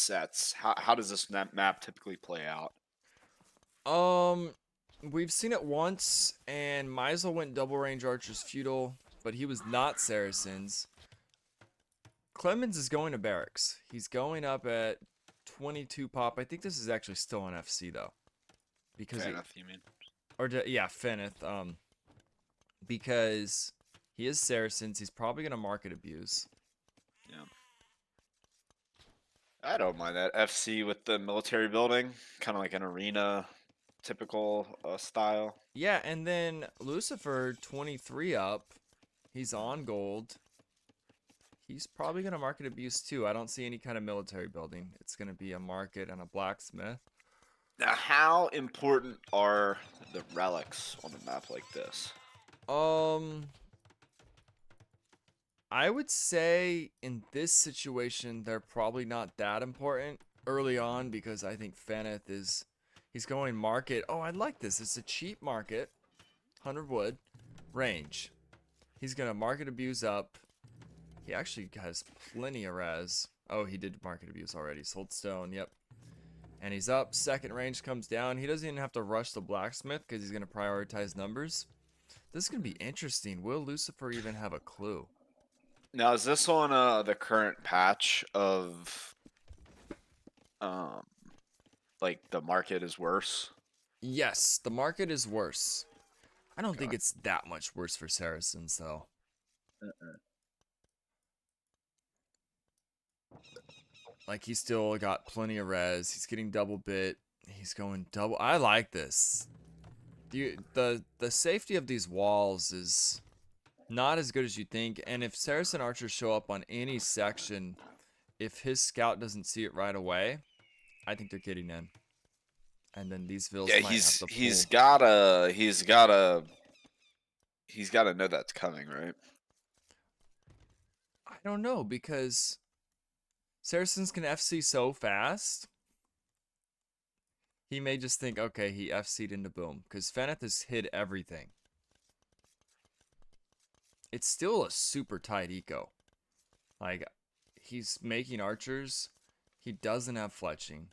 sets. How does this map typically play out? Um, we've seen it once, and Meisel went double range archers feudal, but he was not Saracens. Clemens is going to barracks. He's going up at 22 pop. I think this is actually still on FC though, because he Faneth, you mean? yeah, Faneth. Because he is Saracens. He's probably gonna market abuse. Yeah. I don't mind that FC with the military building, kind of like an arena typical style. Yeah, and then Lucifer 23 up. He's on gold. He's probably going to market abuse too. I don't see any kind of military building. It's going to be a market and a blacksmith. Now, how important are the relics on a map like this? Um, I would say in this situation, they're probably not that important early on because I think Faneth he's going market. Oh, I like this. It's a cheap market. 100 wood. Range. He's going to market abuse up. He actually has plenty of res. Oh, he did market abuse already. Sold stone, yep. And he's up. Second range comes down. He doesn't even have to rush the blacksmith because he's going to prioritize numbers. This is going to be interesting. Will Lucifer even have a clue? Now, is this on the current patch of um like the market is worse? Yes, the market is worse. I don't think Okay. it's that much worse for Saracens, though. Like, he's still got plenty of res. He's getting double bit. He's going double. I like this. The safety of these walls is not as good as you think. And if Saracen archers show up on any section, if his scout doesn't see it right away, I think they're getting in. And then these vills Yeah, might have to he's pull. gotta he's gotta he's gotta know that's coming, right? I don't know because Saracens can FC so fast. He may just think, okay, he FC'd into boom. Because Faneth has hid everything. It's still a super tight eco. Like, he's making archers. He doesn't have fletching.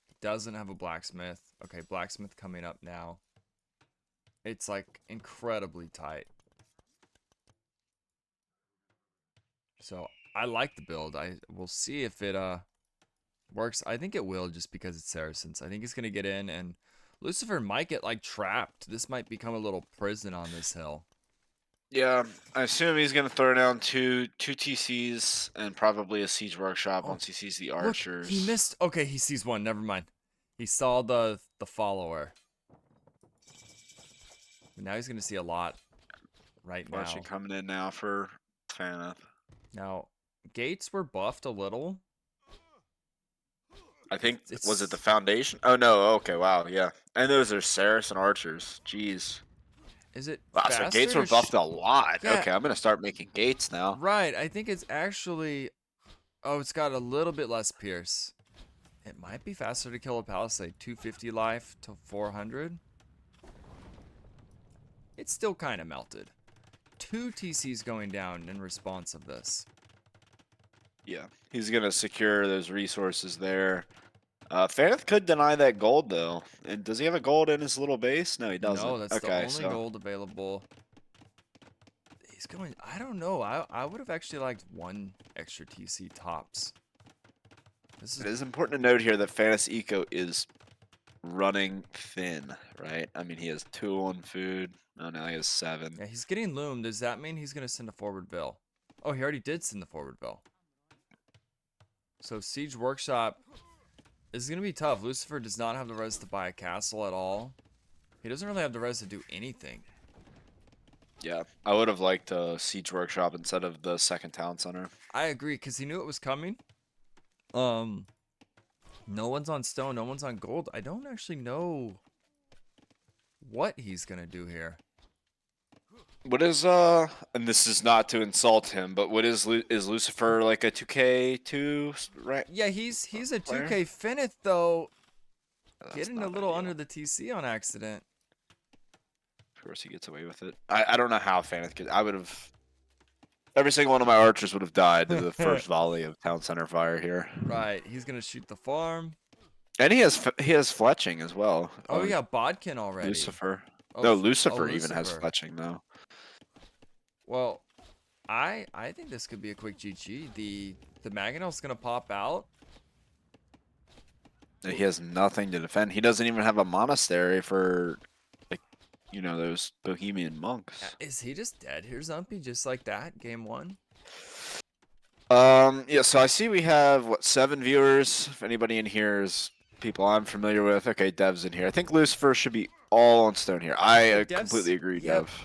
He doesn't have a blacksmith. Okay, blacksmith coming up now. It's like incredibly tight. So I like the build. We'll see if it works. I think it will just because it's Saracens. I think he's gonna get in and Lucifer might get like trapped. This might become a little prison on this hill. Yeah, I assume he's gonna throw down two TCs and probably a siege workshop Oh, once he sees the look, he archers. missed. Okay, he sees one. Never mind. He saw the follower. But now he's gonna see a lot right Fletching now. coming in now for Faneth. Now, gates were buffed a little. I think was it the It's foundation? Oh no, okay, wow, yeah. And those are Saracen archers. Jeez. is it Wow, so gates faster were to buffed a lot. Yeah, Okay, I'm gonna start making gates now. right. I think it's actually oh, it's got a little bit less pierce. It might be faster to kill a palisade. 250 life to 400. It's still kind of melted. 2 TCs going down in response of this. Yeah, he's gonna secure those resources there. Faneth could deny that gold though. And does he have a gold in his little base? No, he No, doesn't. that's the Okay, only so gold available. He's going, I don't know. I would have actually liked 1 extra TC tops. This it is, is important to note here that Faneth Eco is running thin, right? I mean, he has 2 on food. Oh, now he has 7. yeah, he's getting loomed. Does that mean he's going to send a forward bill? Oh, he already did send the forward bill. So Siege Workshop is going to be tough. Lucifer does not have the res to buy a castle at all. He doesn't really have the res to do anything. Yeah, I would have liked a siege workshop instead of the second town center. I agree, because he knew it was coming. No one's on stone, no one's on gold. I don't actually know what he's going to do here. What is and this is not to insult him, but what is Lucifer like a 2K2 rank Yeah, he's a player? 2K Faneth, though. That's Getting a not little under ideal. the TC on accident. Of course, he gets away with it. I don't know how Faneth could. I would have. Every single one of my archers would have died to the first volley of town center fire here. Right, he's gonna shoot the farm. And he has fletching as well. Oh yeah, Bodkin already. Lucifer. Oh, No, oh Lucifer even has Lucifer. fletching though. Well, I think this could be a quick GG. The Mangonel's gonna pop out. He has nothing to defend. He doesn't even have a monastery for, like, those Bohemian monks. Is he just dead here, Zumpy? Just like that, game 1? Yeah, so I see we have, what, 7 viewers. If anybody in here is people I'm familiar with. Okay, Dev's in here. I think Lucifer should be all on stone here. I completely agree, Yep. Dev.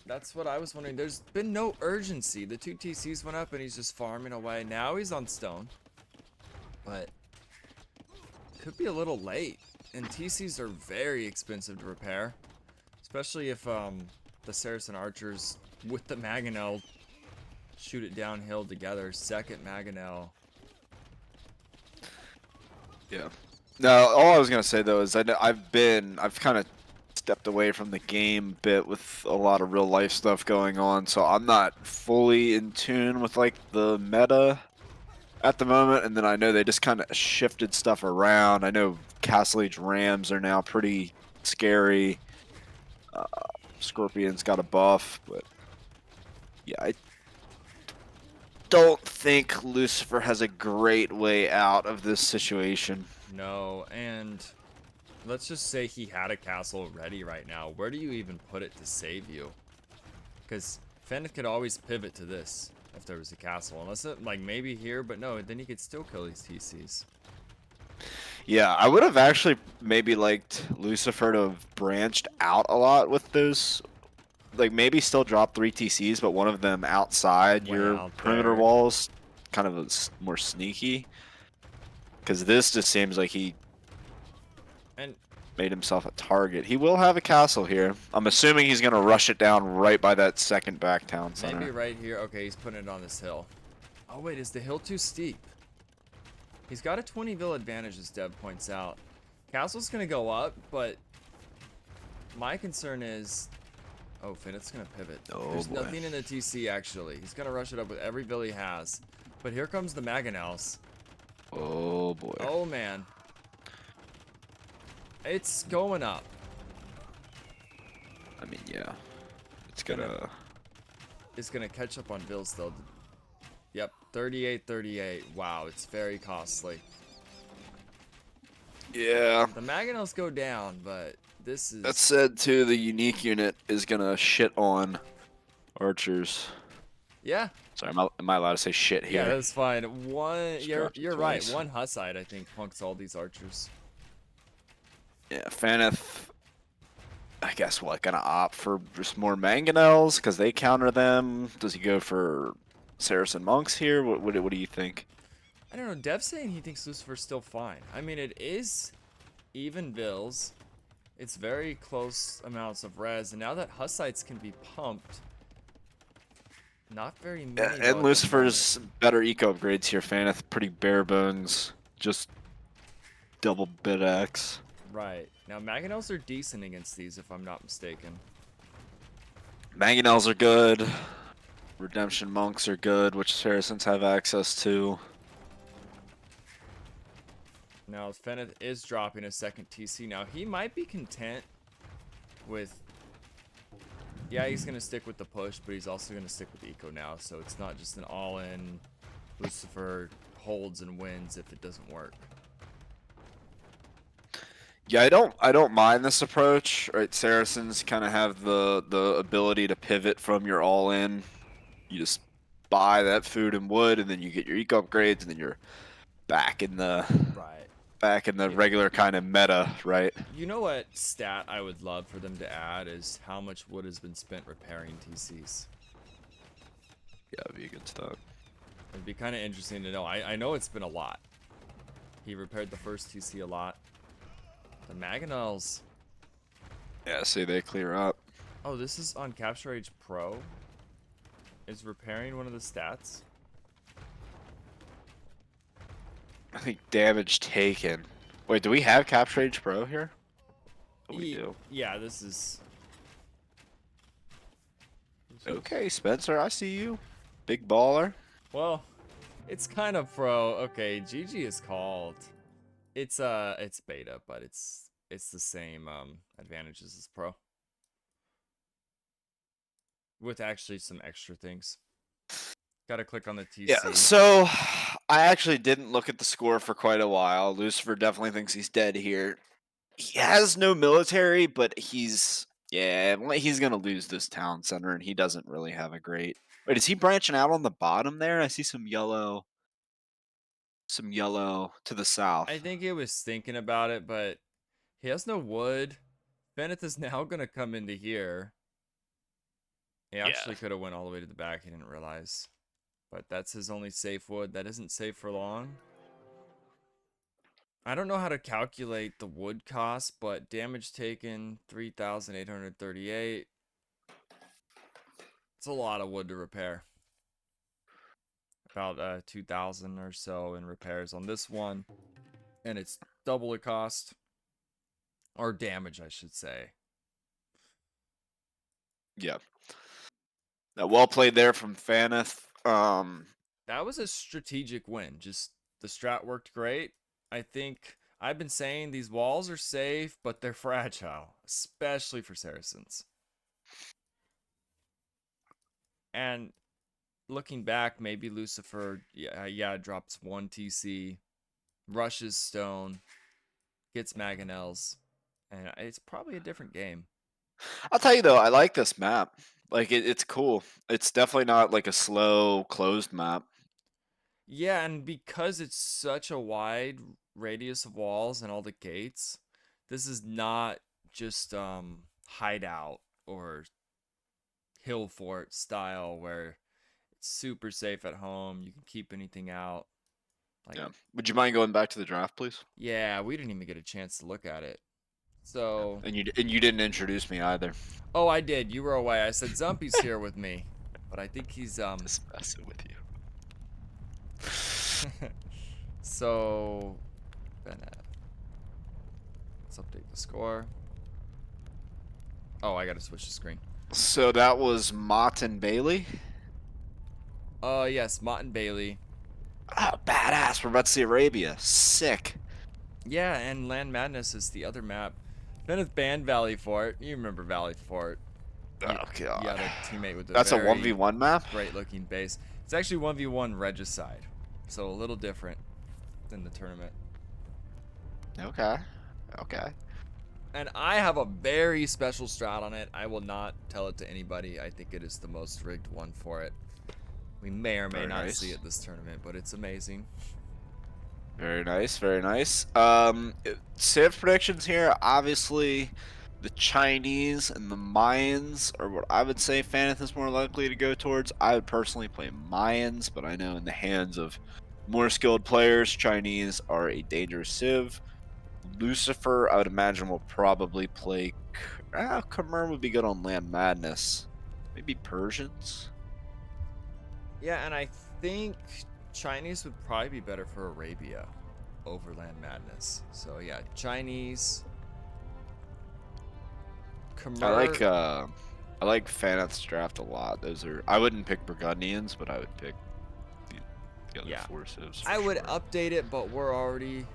That's what I was wondering. There's been no urgency. The 2 TCs went up and he's just farming away. Now he's on stone. But could be a little late. And TCs are very expensive to repair. Especially if the Saracen archers with the Mangonel shoot it downhill together. Second Mangonel. Yeah. No, all I was gonna say though is I've kind of stepped away from the game a bit with a lot of real life stuff going on, so I'm not fully in tune with like the meta at the moment. And then I know they just kind of shifted stuff around. I know Castle Age Rams are now pretty scary. Scorpion's got a buff, but yeah, I don't think Lucifer has a great way out of this situation. No, and let's just say he had a castle ready right now. Where do you even put it to save you? Because Faneth could always pivot to this if there was a castle. Unless it, like, maybe here, but no, then he could still kill these TCs. Yeah, I would have actually maybe liked Lucifer to have branched out a lot with those. Like, maybe still drop 3 TCs, but one of them outside Way your out perimeter there. walls. Kind of more sneaky. Because this just seems like he And made himself a target. He will have a castle here. I'm assuming he's going to rush it down right by that second back town center. maybe right here. Okay, he's putting it on this hill. Oh, wait, is the hill too steep? He's got a 20 vil advantage, as Dev points out. Castle's going to go up, but my concern is... Oh, Faneth's going to pivot. Oh, There's boy. nothing in the TC, actually. He's going to rush it up with every vil he has. But here comes the Mangonels. Oh, boy. Oh, man. It's going up. I mean, yeah. It's gonna... It's going to catch up on Vils, though. Yep, 38-38. Wow, it's very costly. Yeah. The Mangonels go down, but this is... That said, too, the unique unit is gonna shit on archers. Yeah. Sorry, am I allowed to say shit here? Yeah, that's fine. You're dropped it right. twice. One Hussite, I think, punks all these archers. Yeah, Faneth, I guess, what, gonna opt for just more Mangonels because they counter them? Does he go for Saracen monks here? What do you think? I don't know. Dev's saying he thinks Lucifer's still fine. I mean, it is even Vils. It's very close amounts of res, and now that Hussites can be pumped, not very many. Yeah, though, at and the Lucifer's better eco upgrades here. Faneth, pretty bare bones, just double bit X. Right. Now, Mangonels are decent against these, if I'm not mistaken. Mangonels are good. Redemption monks are good, which Saracens have access to. Now, Faneth is dropping a second TC. Now, he might be content with... Yeah, he's going to stick with the push, but he's also going to stick with eco now. So it's not just an all-in Lucifer holds and wins if it doesn't work. Yeah, I don't mind this approach. Right, Saracens kind of have the ability to pivot from your all in. You just buy that food and wood, and then you get your eco upgrades, and then you're back in the Right. regular kind of meta, right? You know what stat I would love for them to add is how much wood has been spent repairing TCs. Yeah, that'd be a good start. It'd be kind of interesting to know. I know it's been a lot. He repaired the first TC a lot. The Mangonels. Yeah, see, they clear up. Oh, this is on Capture Age Pro. Is repairing one of the stats? I think damage taken. Wait, do we have Capture Age Pro here? Oh, we do. Yeah, this is... Okay, Spencer, I see you. Big baller. Well, it's kind of pro. Okay, GG is called. It's beta, but it's the same advantages as pro. With actually some extra things. Gotta click on the Yeah, TC. so I actually didn't look at the score for quite a while. Lucifer definitely thinks he's dead here. He has no military, but he's he's gonna lose this town center, and he doesn't really have a great. Wait, is he branching out on the bottom there? I see some yellow to the I south. think he was thinking about it, but he has no wood. Faneth is now gonna come into here. He Yeah. actually could have went all the way to the back. He didn't realize. But that's his only safe wood. That isn't safe for long. I don't know how to calculate the wood cost, but damage taken 3,838. It's a lot of wood to repair. About 2,000 or so in repairs on this one, and it's double the cost, or damage, I should say. Yeah. Well played there from Faneth. That was a strategic win. Just the strat worked great. I think I've been saying these walls are safe, but they're fragile, especially for Saracens. And looking back, maybe Lucifer, drops one TC, rushes Stone, gets Mangonels, and it's probably a different game. I'll tell you though, I like this map. Like it's cool. It's definitely not like a slow closed map. Yeah, and because it's such a wide radius of walls and all the gates, this is not just hideout or hill fort style where it's super safe at home. You can keep anything out. Like, Yeah. Would you mind going back to the draft, please? yeah, we didn't even get a chance to look at it. So, And you didn't introduce me either. oh, I did. You were away. I said Zumpy's here with me, but I think he's Just messing with you. So, Faneth. Let's update the score. Oh, I gotta switch the screen. So that was Mott and Bailey. Yes, Mott and Bailey. Oh, badass. We're about to see Arabia. Sick. Yeah, and Land Madness is the other map. Faneth banned Valley Fort. You remember Valley Fort. Oh god. You had a teammate with a That's a very 1v1 map? great looking base. It's actually 1v1 Regicide. So a little different than the tournament. Okay. Okay. And I have a very special strat on it. I will not tell it to anybody. I think it is the most rigged one for it. We may or may Very not nice. see it this tournament, but it's amazing. Very nice, very nice. Safe predictions here. Obviously, the Chinese and the Mayans are what I would say Faneth is more likely to go towards. I would personally play Mayans, but I know in the hands of more skilled players, Chinese are a dangerous civ. Lucifer, I would imagine, will probably play. Khmer would be good on Land Madness. Maybe Persians. Yeah, and I think Chinese would probably be better for Arabia over Land Madness. So yeah, Chinese. Khmer. I like Faneth's draft a lot. I wouldn't pick Burgundians, but I would pick the other Yeah. four civs. I would update it, but we're already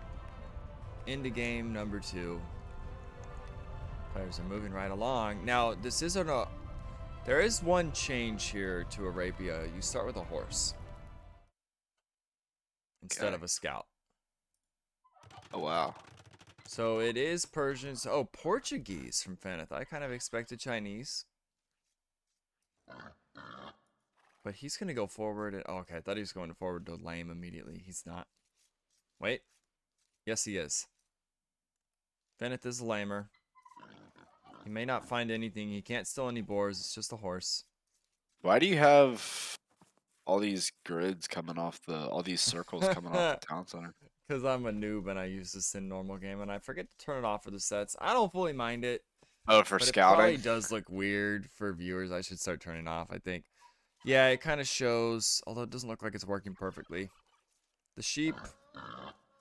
into game number 2. Players are moving right along. Now, this isn't a... There is one change here to Arabia. You start with a horse instead of a scout. Oh wow. So it is Persians. Oh, Portuguese from Faneth. I kind of expected Chinese. But he's going to go forward. And, oh, okay, I thought he was going forward to lame immediately. He's not. Wait. Yes, he is. Faneth is a lamer. He may not find anything. He can't steal any boars. It's just a horse. Why do you have all these grids coming off all these circles coming off the town center? Because I'm a noob and I use this in normal game and I forget to turn it off for the sets. I don't fully mind it. Oh, for But it scouting? probably does look weird for viewers. I should start turning it off, I think. Yeah, it kind of shows, although it doesn't look like it's working perfectly. The sheep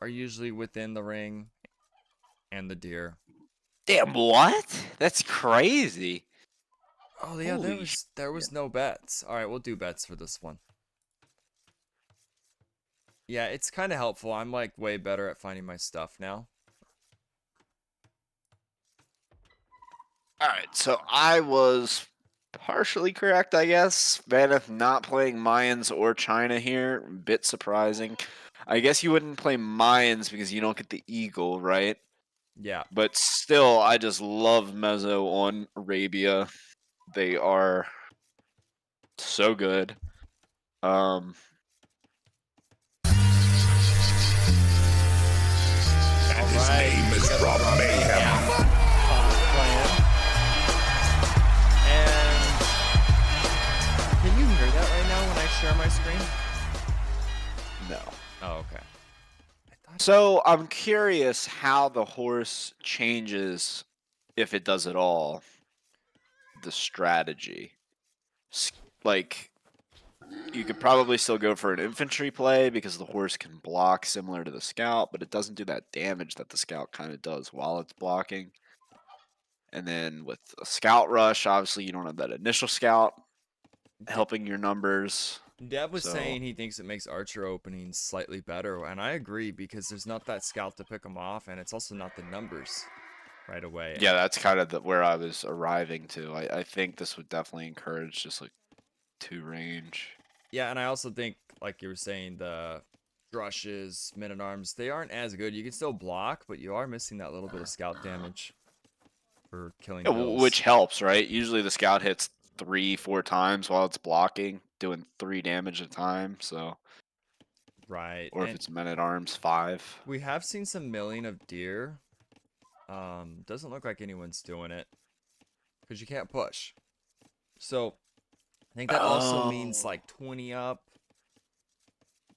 are usually within the ring and the deer. Damn, what? That's crazy. Oh yeah, Holy there was no bets. All right, we'll do bets for this one. Yeah, it's kind of helpful. I'm like way better at finding my stuff now. All right, so I was partially correct, I guess. Faneth not playing Mayans or China here, a bit surprising. I guess you wouldn't play Mayans because you don't get the eagle, right? Yeah. But still, I just love Mezzo on Arabia. They are so good. Um, All His right. name is We got the Rob drop Mayhem. playing. And can you hear that right now when I share my screen? no. Oh, okay. I thought So I'm curious how the horse changes, if it does at all, the strategy. Like, you could probably still go for an infantry play because the horse can block similar to the scout, but it doesn't do that damage that the scout kind of does while it's blocking. And then with a scout rush, obviously you don't have that initial scout helping your numbers. Dev was So saying he thinks it makes archer openings slightly better, and I agree because there's not that scout to pick them off, and it's also not the numbers right away. yeah, that's kind of where I was arriving to. I think this would definitely encourage just like two range. Yeah, and I also think, like you were saying, the drushes, men at arms, they aren't as good. You can still block, but you are missing that little bit of scout damage for killing Yeah, vills. which helps, right? Usually the scout hits 3, 4 times while it's blocking, doing 3 damage a time. So, Right, or if and it's men at arms, 5. we have seen some milling of deer. Doesn't look like anyone's doing it because you can't push. So I think that also means Oh, like 20 up,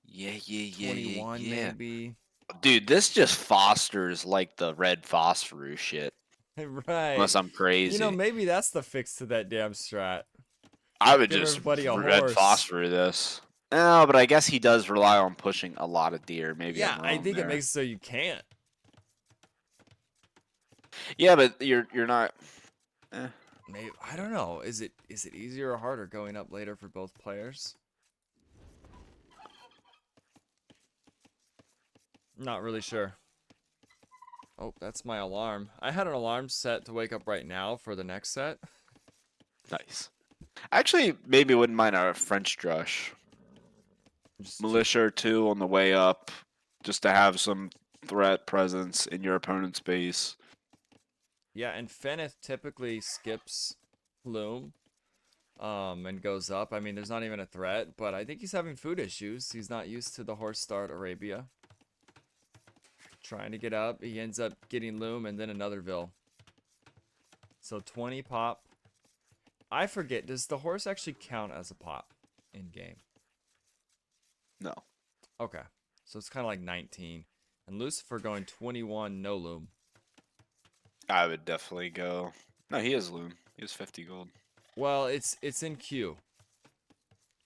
yeah, yeah, yeah, yeah, 21 yeah. maybe. Dude, this just fosters like the red phosphorus shit. Right. Unless I'm You know, crazy. maybe that's the fix to that damn strat. I would Give just everybody a red horse. phosphor this. No, but I guess he does rely on pushing a lot of deer. Maybe Yeah, I'm I wrong think it there. makes it so you can't. Yeah, but you're not. Eh. Maybe I don't know. Is it easier or harder going up later for both players? Not really sure. Oh, that's my alarm. I had an alarm set to wake up right now for the next set. Nice. Actually, maybe wouldn't mind a French drush. Just keep. Militia or two on the way up, just to have some threat presence in your opponent's base. Yeah, and Faneth typically skips Loom, and goes up. I mean, there's not even a threat, but I think he's having food issues. He's not used to the horse start Arabia. Trying to get up, he ends up getting Loom and then another Vil. So 20 pop. I forget, does the horse actually count as a pop in game? No. Okay, so it's kind of like 19. And Lucipher going 21 no Loom. I would definitely go. No, he has loom. He has 50 gold. Well, it's in queue.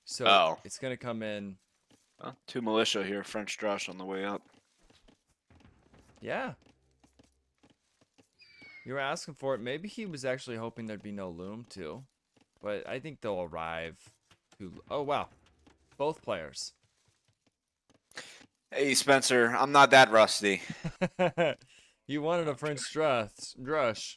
So Oh. it's gonna come in. Two militia here, French drush on the way up. Yeah. You were asking for it. Maybe he was actually hoping there'd be no Loom too. But I think they'll arrive. Oh wow. Both players. Hey Spencer, I'm not that rusty. You wanted a French drush.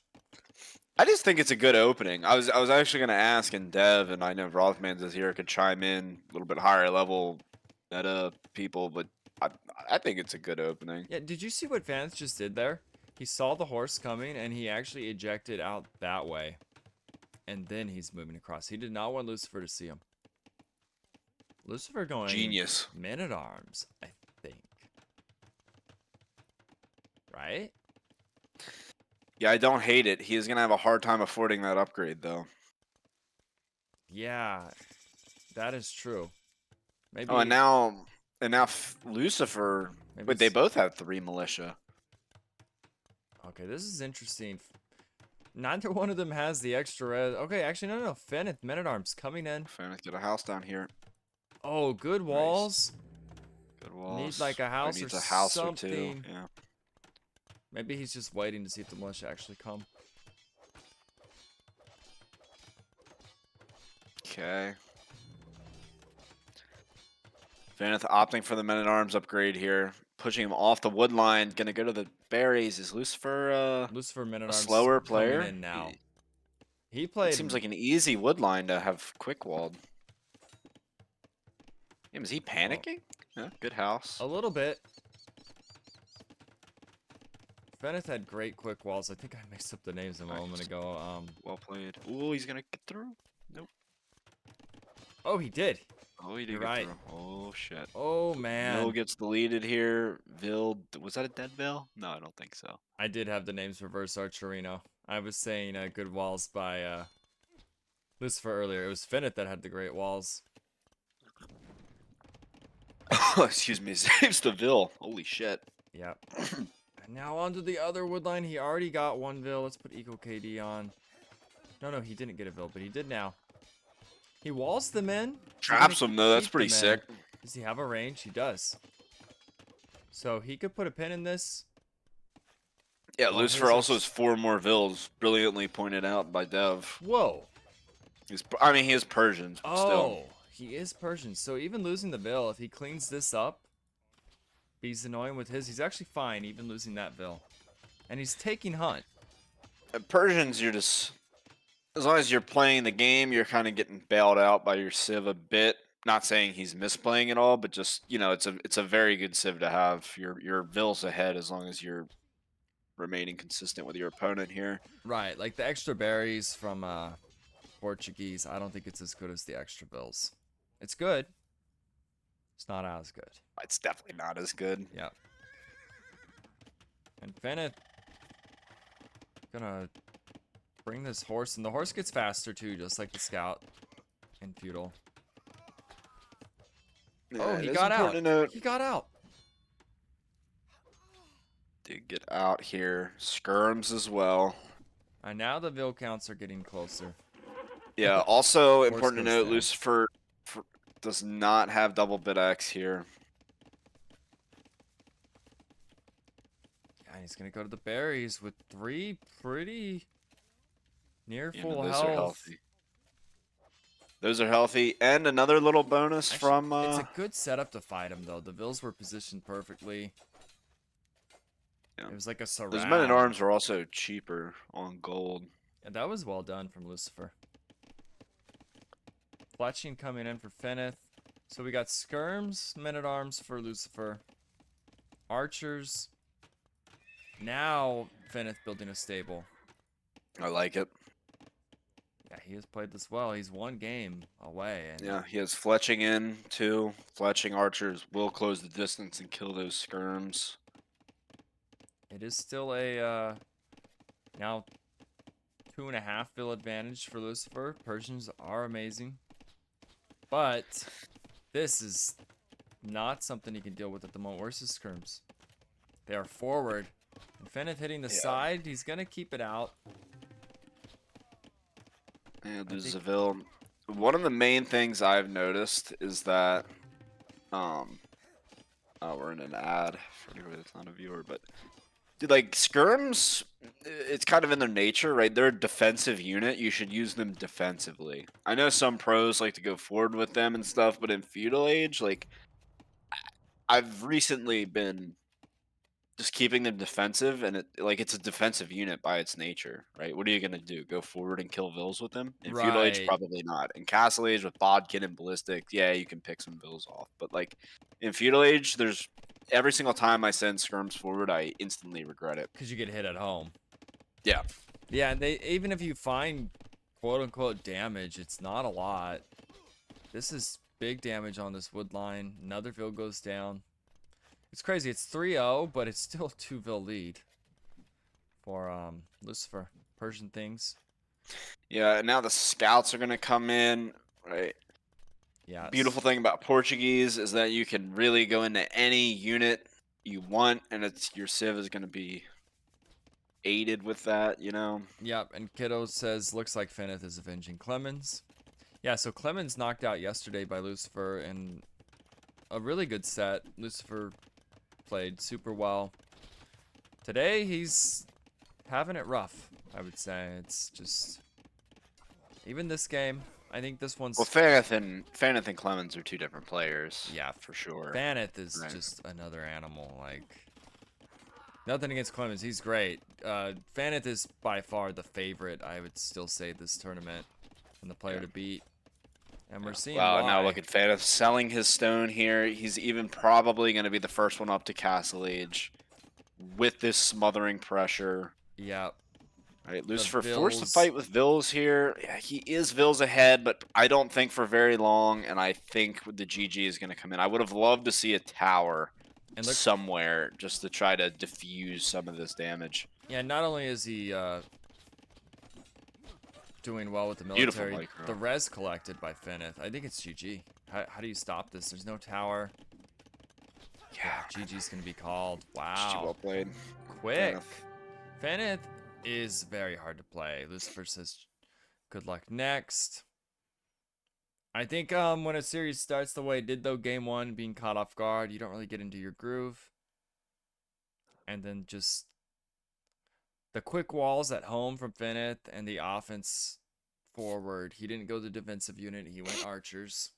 I just think it's a good opening. I was actually gonna ask, and Dev, and I know Rothman's is here, could chime in a little bit higher level meta people, but I I think it's a good opening. Yeah, did you see what Faneth just did there? He saw the horse coming and he actually ejected out that way. And then he's moving across. He did not want Lucipher to see him. Lucipher going Genius. men at arms, I think. Right? Yeah, I don't hate it. He is gonna have a hard time affording that upgrade though. Yeah, that is true. Oh, and Maybe now Lucifer. maybe Wait, they it's both have 3 militia. okay, this is interesting. Neither one of them has the extra res. Okay, actually no. Faneth men at arms coming in. Faneth, get a house down here. Oh, good walls. Good walls. Need like a house or needs a house or two. something. Yeah. Maybe he's just waiting to see if the militia actually come. Okay. Faneth opting for the men-at-arms upgrade here, pushing him off the wood line. Gonna go to the berries. Is Lucifer Lucifer Men at a Arms slower coming player? in now. He It played seems like an easy wood line to have quick walled. Damn, is he oh, panicking? Yeah, good house. a little bit. Faneth had great quick walls. I think I mixed up the names a moment Nice. ago. Well played. Ooh, he's gonna get through. Nope. Oh, he did. Oh, he did You're get right. through. Oh shit. Oh Vil man, gets deleted here. Vil, was that a dead Vil? No, I don't think so. I did have the names reverse Archerino. I was saying good walls by Lucifer earlier. It was Faneth that had the great walls. Excuse me. Saves the Vil. Holy shit. Yep. And now onto the other wood line. He already got one Vil. Let's put Eco KD on. No, he didn't get a Vil, but he did now. He walls them in. Is he Traps gonna him though. That's keep pretty them in? sick. Does he have a range? He does. So he could put a pin in this. Yeah, Well, Lucifer his also is- has 4 more Vils, brilliantly pointed out by Dev. Whoa. I mean, he is Persians, but still. Oh, he is Persian. So even losing the Vil, if he cleans this up, he's annoying with his. He's actually fine, even losing that Vil. And he's taking Hunt. Persians, you're just, as long as you're playing the game, you're kind of getting bailed out by your Civ a bit. Not saying he's misplaying at all, but just, you know, it's a very good Civ to have. Your Vils ahead as long as you're remaining consistent with your opponent here. Right, like the extra berries from Portuguese, I don't think it's as good as the extra Vils. It's good. It's not as good. It's definitely not as good. Yep. And Faneth gonna bring this horse, and the horse gets faster too, just like the scout in feudal. Oh, Yeah, he it is got out. important to note- He got out. Did get out here. Skirms as well. And now the Vil counts are getting closer. Yeah, also Horse important to goes note, down. Lucifer does not have double bit X here. Yeah, he's gonna go to the berries with 3 pretty near Yeah, full no, those health. are healthy. Those are healthy. And another little bonus Actually, from... it's a good setup to fight him, though. The Vils were positioned perfectly. Yeah. It was like a surround. Those men-at-arms were also cheaper on gold. Yeah, that was well done from Lucifer. Fletching coming in for Faneth. So we got skirms, men-at-arms for Lucifer. Archers. Now Faneth building a stable. I like it. Yeah, he has played this well. He's one game away. And Yeah, he has fletching in, too. Fletching archers will close the distance and kill those skirms. it is still a now 2.5 Vil advantage for Lucifer. Persians are amazing. But this is not something he can deal with at the moment. Where's his skirms? They are forward. And Faneth hitting the side. He's going to keep it out. And there's Zaville. One of the main things I've noticed is that, oh, we're in an ad for anybody that's not a viewer, but dude, like skirms, it's kind of in their nature, right? They're a defensive unit. You should use them defensively. I know some pros like to go forward with them and stuff, but in feudal age, like I've recently been just keeping them defensive, and it's a defensive unit by its nature, right? What are you gonna do? Go forward and kill Vils with them? In feudal age, Right. probably not. In castle age with bodkin and ballistic, yeah, you can pick some Vils off. But like in feudal age, there's every single time I send skirms forward, I instantly regret it. Because you get hit at home. Yeah. Yeah, and they even if you find quote-unquote damage, it's not a lot. This is big damage on this wood line. Another Vil goes down. It's crazy. It's 3-0, but it's still 2 Vil lead for Lucifer. Persian things. Yeah, and now the scouts are gonna come in, right? Yeah. Beautiful thing about Portuguese is that you can really go into any unit you want, and your civ is gonna be aided with that, you know? Yep, and Kiddo says, looks like Faneth is avenging Clemens. Yeah, so Clemens knocked out yesterday by Lucifer in a really good set. Lucifer played super well. Today, he's having it rough, I would say. It's just... Even this game, I think this Well, one's Faneth and Clemens are two different players, yeah. for sure. Faneth is Right. just another animal. Like nothing against Clemens, he's great. Faneth is by far the favorite. I would still say this tournament and the player Yeah. to beat, and we're Yeah. seeing Wow. Now why. look at Faneth selling his stone here. He's even probably going to be the first one up to Castle Age with this smothering pressure. Yeah, Right, the Lucifer forced to Bills fight with Vils here. Yeah, he is Vils ahead, but I don't think for very long, and I think the GG is going to come in. I would have loved to see a tower and look. somewhere just to try to diffuse some of this damage. Yeah, not only is he doing well with the Beautiful military, the micro. res collected by Faneth. I think it's GG. How do you stop this? There's no tower. Yeah, Yeah, GG's gonna be called. GG Wow, well played. quick. Faneth. Faneth is very hard to play. Lucifer says, "Good luck next." I think when a series starts the way it did though, game one being caught off guard, you don't really get into your groove, and then just the quick walls at home from Faneth and the offense forward. He didn't go the defensive unit. He went archers.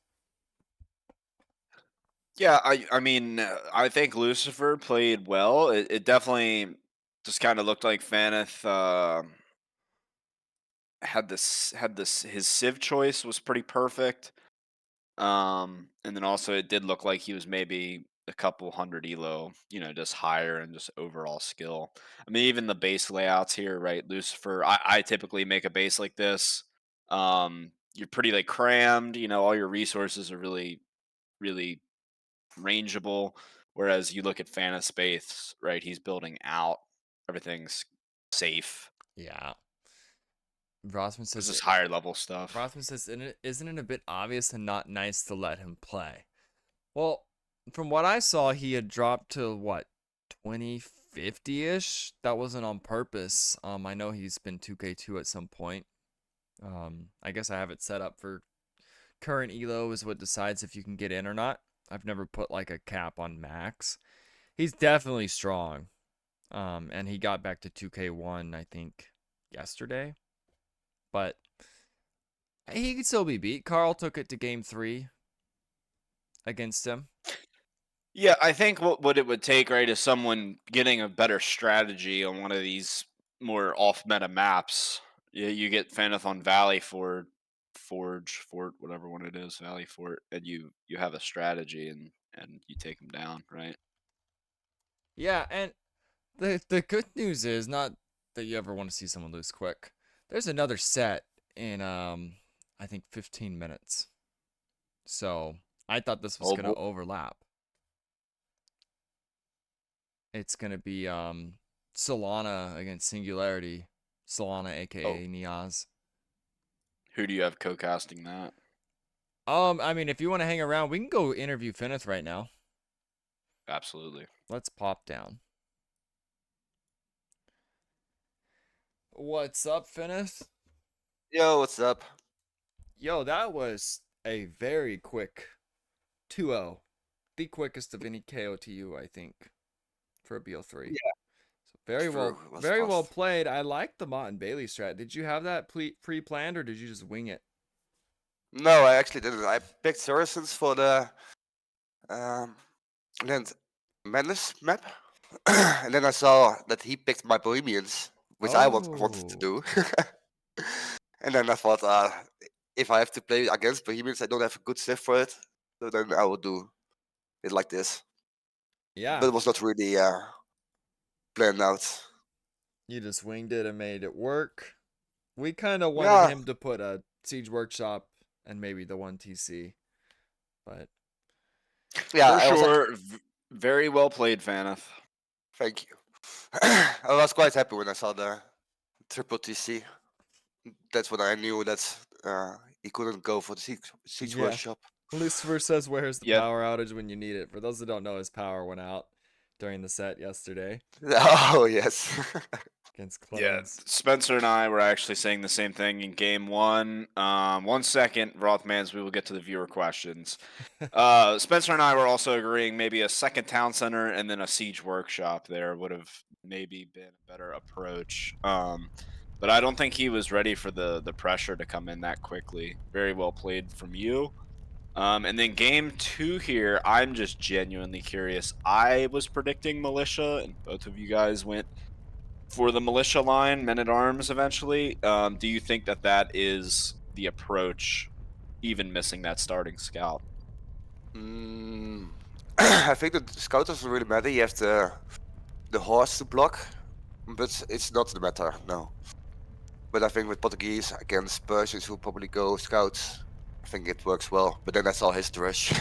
Yeah, I mean, I think Lucifer played well. It definitely just kind of looked like Faneth had this his Civ choice was pretty perfect. And then also it did look like he was maybe a couple hundred elo, just higher and just overall skill. I mean, even the base layouts here, right? Lucifer, I typically make a base like this. You're pretty like crammed, all your resources are really, really rangeable. Whereas you look at Fantasy Space, right? He's building out, everything's safe. Yeah. Rossman It's says just higher level stuff. Rothman says, isn't it a bit obvious and not nice to let him play? Well, from what I saw, he had dropped to what, 2050 ish? That wasn't on purpose. I know he's been 2K2 at some point. I guess I have it set up for current elo is what decides if you can get in or not. I've never put like a cap on max. He's definitely strong. And he got back to 2K1, I think, yesterday. But he could still be beat. Carl took it to game 3 against him. Yeah, I think what it would take, right, is someone getting a better strategy on one of these more off meta maps. You get Fanethon Valley Fort, whatever one it is, Valley Fort, and you have a strategy and you take them down, right? Yeah, and the good news is not that you ever want to see someone lose quick. There's another set in I think 15 minutes. So I thought this was Oh gonna boy, overlap. It's gonna be Solana against Singularity. Solana oh, aka Niaz. who do you have co-casting that? I mean if you want to hang around, we can go interview Faneth right now. Absolutely. Let's pop down. What's up, Faneth? Yo, what's up? Yo, that was a very quick 2-0. The quickest of any KOTU, I think, for a BO3. Yeah, So very true. well, It was very well fast. played. I like the Mott and Bailey strat. Did you have that pre-planned or did you just wing it? No, I actually didn't. I picked Saracens for the um Land Madness map, and then I saw that he picked my Bohemians, which I wanted to Oh, do. And then I thought, if I have to play against Bohemians, I don't have a good Civ for it, so then I will do it like this. But yeah. it was not really planned out. You just winged it and made it work. We kind of wanted Yeah, him to put a Siege Workshop and maybe the 1TC, but yeah. For I was actually, sure, very well played, Faneth. thank you. I was quite happy when I saw the triple TC. That's when I knew that he couldn't go for the siege yeah. workshop. Lucifer says, "Where's the Yeah, power outage when you need it?" For those that don't know, his power went out during the set yesterday Oh yes. against yeah. Clemens. Spencer and I were actually saying the same thing in game one. 1 second, Rothmans, we will get to the viewer questions. Spencer and I were also agreeing maybe a second town center and then a siege workshop there would have maybe been a better approach. but I don't think he was ready for the pressure to come in that quickly. Very well played from you. And then game 2 here, I'm just genuinely curious. I was predicting militia, and both of you guys went for the militia line, men at arms eventually. Do you think that that is the approach, even missing that starting scout? Mm, I think the scout doesn't really matter. You have the horse to block, but it's not the matter, no. But I think with Portuguese against Persians who probably go scouts, I think it works well. But then that's all his rush,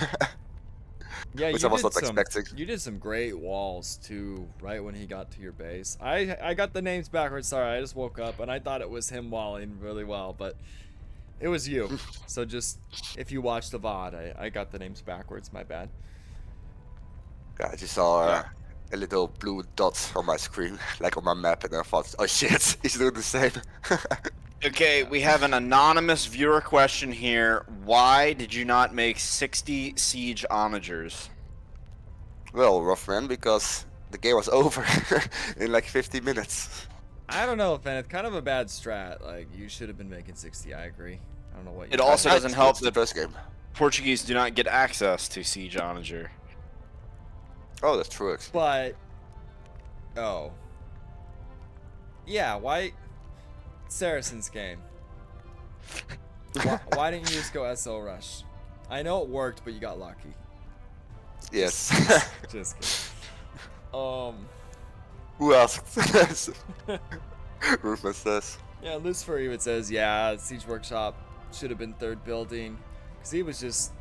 Yeah, which I was not expecting. you did some great walls too, right when he got to your base. I got the names backwards. Sorry, I just woke up and I thought it was him walling really well, but it was you. So just if you watch the VOD, I got the names backwards. My bad. Yeah, I just saw Yeah. a little blue dot on my screen, like on my map, and I thought, oh shit, he's doing the same. Okay, we have an anonymous viewer question here. Why did you not make 60 siege onagers? Well, rough man, because the game was over in like 50 minutes. I don't know, Faneth. Kind of a bad strat. Like you should have been making 60. I agree. I don't know what you. It also I doesn't help the that first game. Portuguese do not get access to siege onager. Oh, that's true. Actually. But oh, yeah. Why Saracen's game? Why didn't you just go SO rush? I know it worked, but you got lucky. Yes. Just kidding. Who asked? Rufus says. Yeah, Lucifer even says, yeah, Siege Workshop should have been third building. Because he was just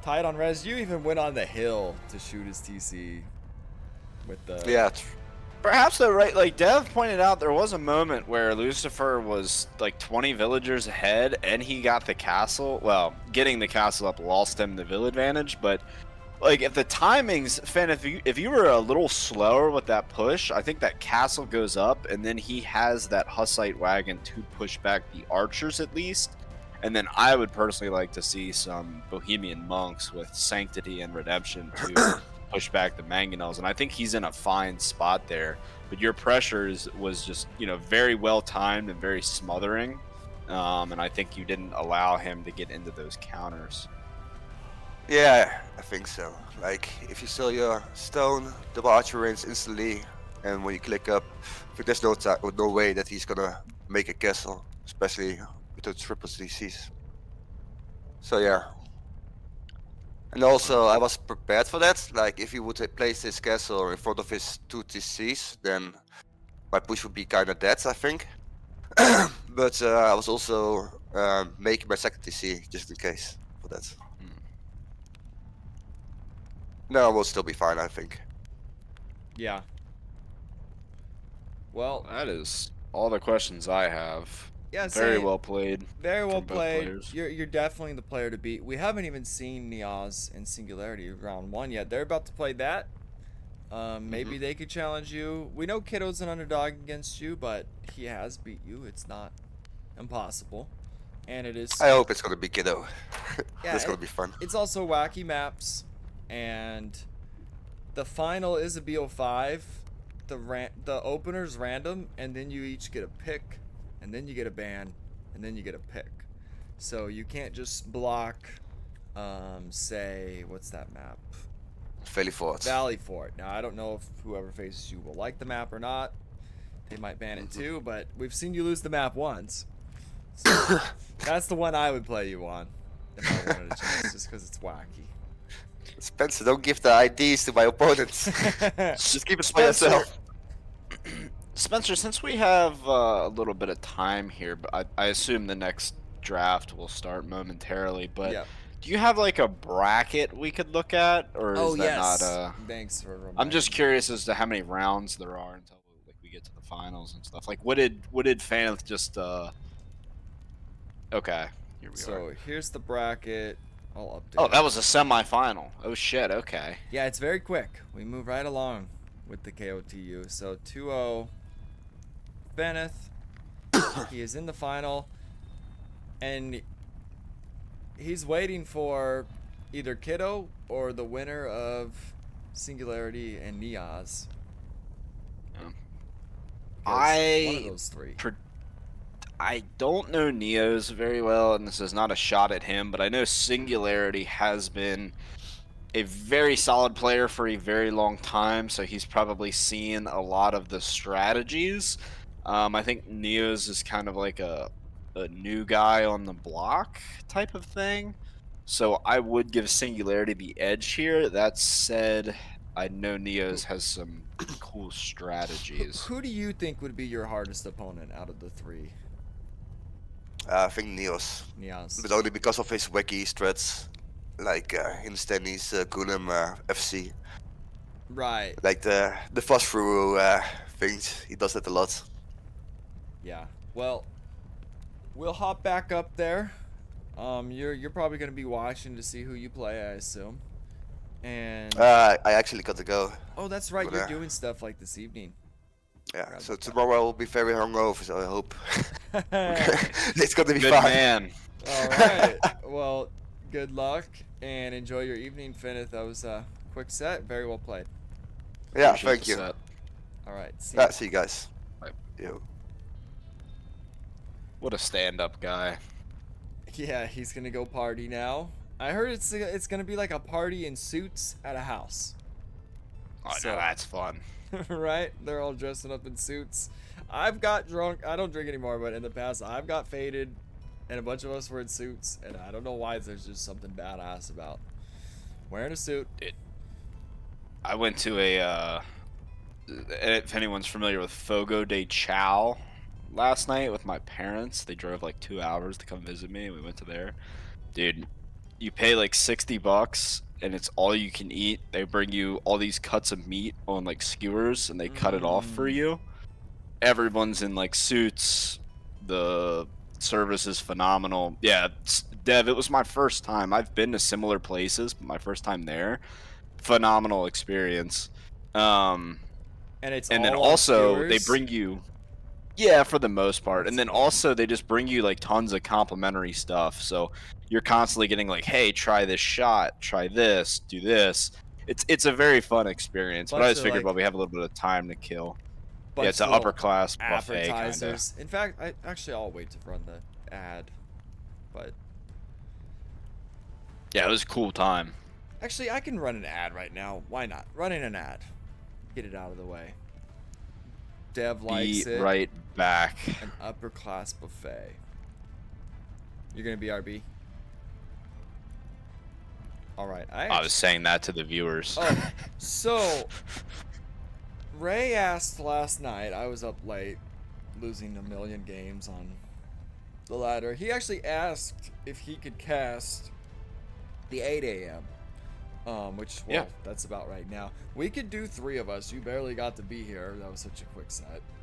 tight on res. You even went on the hill to shoot his TC with the... Yeah. Perhaps though, right? Like Dev pointed out, there was a moment where Lucifer was like 20 villagers ahead, and he got the castle. Well, getting the castle up lost him the vill advantage, but like if the timings, Fen, if you were a little slower with that push, I think that castle goes up, and then he has that Hussite wagon to push back the archers at least. And then I would personally like to see some Bohemian monks with sanctity and redemption to push back the mangonels, and I think he's in a fine spot there. But your pressures was just, you know, very well timed and very smothering, and I think you didn't allow him to get into those counters. Yeah, I think so. Like, if you sell your stone, double archer range instantly, and when you click up, I think there's no way that he's gonna make a castle, especially with the triple CCs. So yeah. And also, I was prepared for that. Like, if he would place his castle in front of his two TCs, then my push would be kind of dead, I think. But I was also making my second TC just in case for that. No, we'll still be fine, I think. Yeah. Well, That is all the questions I have. yeah, Very well played. Very well from both played. players. You're definitely the player to beat. We haven't even seen Niaz and Singularity round 1 yet. They're about to play that. Maybe they could challenge you. We know Kiddo's an underdog against you, but he has beat you. It's not impossible. And it is... I hope it's gonna be Kiddo. Yeah, That's gonna be fun. It's also wacky maps, and the final is a BO5. The opener's random, and then you each get a pick, and then you get a ban, and then you get a pick. So you can't just block, say, what's that map? Valley Fort. Valley Fort. Now, I don't know if whoever faces you will like the map or not. They might ban it too, but we've seen you lose the map once. So that's the one I would play you on if I wanted a chance, just because it's wacky. Spencer, don't give the IDs to my opponents. Just keep it by yourself. Spencer, since we have a little bit of time here, but I assume the next draft will start momentarily, but Yeah. do you have like a bracket we could look at, or is that not Thanks for reminding I'm just me. curious as to how many rounds there are until like we get to the finals and stuff. Like what did Faneth just okay, here we are. So here's the bracket. I'll update. Oh, it. that was a semi-final. Oh shit, okay. Yeah, it's very quick. We move right along with the KOTU. So 2-0 Faneth. He is in the final, and he's waiting for either Kiddo or the winner of Singularity and Niaz. Yeah. Because one of those three. I don't know Neo's very well, and this is not a shot at him, but I know Singularity has been a very solid player for a very long time, so he's probably seen a lot of the strategies. I think Neo's is kind of like a new guy on the block type of thing. So I would give Singularity the edge here. That said, I know Who, Neo's has some cool strategies. who do you think would be your hardest opponent out of the three? I think Neos, Neos. but only because of his wacky strats, like Instannies, Gunem, FC, Right. like the fast through things. He does that a lot. Yeah. Well, we'll hop back up there. You're probably gonna be watching to see who you play, I assume. And I actually got to go. oh, that's right. But, You're doing stuff like this evening. Yeah, Forgot so about that. tomorrow I will be very hungover, so I hope it's gonna be Good fun. man. All right. Well, good luck and enjoy your evening, Faneth. That was a quick set. Very well played. Yeah, Appreciate thank the you. set. All right. See Yeah, ya. see you guys. Bye. Yo. What a stand-up guy. Yeah, he's gonna go party now. I heard it's gonna be like a party in suits at a house. Oh, So- no, that's fun. Right? They're all dressing up in suits. I've got drunk. I don't drink anymore, but in the past, I've got faded, and a bunch of us were in suits, and I don't know why. There's just something badass about wearing a suit. I went to if anyone's familiar with Fogo de Chao last night with my parents. They drove like 2 hours to come visit me. We went to there. Dude, you pay like $60 and it's all you can eat. They bring you all these cuts of meat on like skewers and they cut it off for you. Everyone's in like suits. The service is phenomenal. Yeah, Dev, it was my first time. I've been to similar places, but my first time there. Phenomenal experience. And it's And then all on also they skewers? bring you, yeah, for the most part. That's And then fun. also they just bring you like tons of complimentary stuff. So you're constantly getting like, hey, try this shot, try this, do this. It's a very fun experience. But I Bunch just of, figured, like- well, we have a little bit of time to kill. bunch Yeah, it's an of little upper class buffet kind of. appetizers. In fact, I'll wait to run the ad, but Yeah, it was a cool time. actually, I can run an ad right now. Why not? Running an ad. Get it out of the way. Dev likes Be it. right back. An upper class buffet. You're gonna be RB. All right. I was saying that to the viewers. Oh, so Ray asked last night. I was up late, losing a million games on the ladder. He actually asked if he could cast the 8 a.m. Which, well, Yeah. that's about right now. We could do 3 of us. You barely got to be here. That was such a quick set.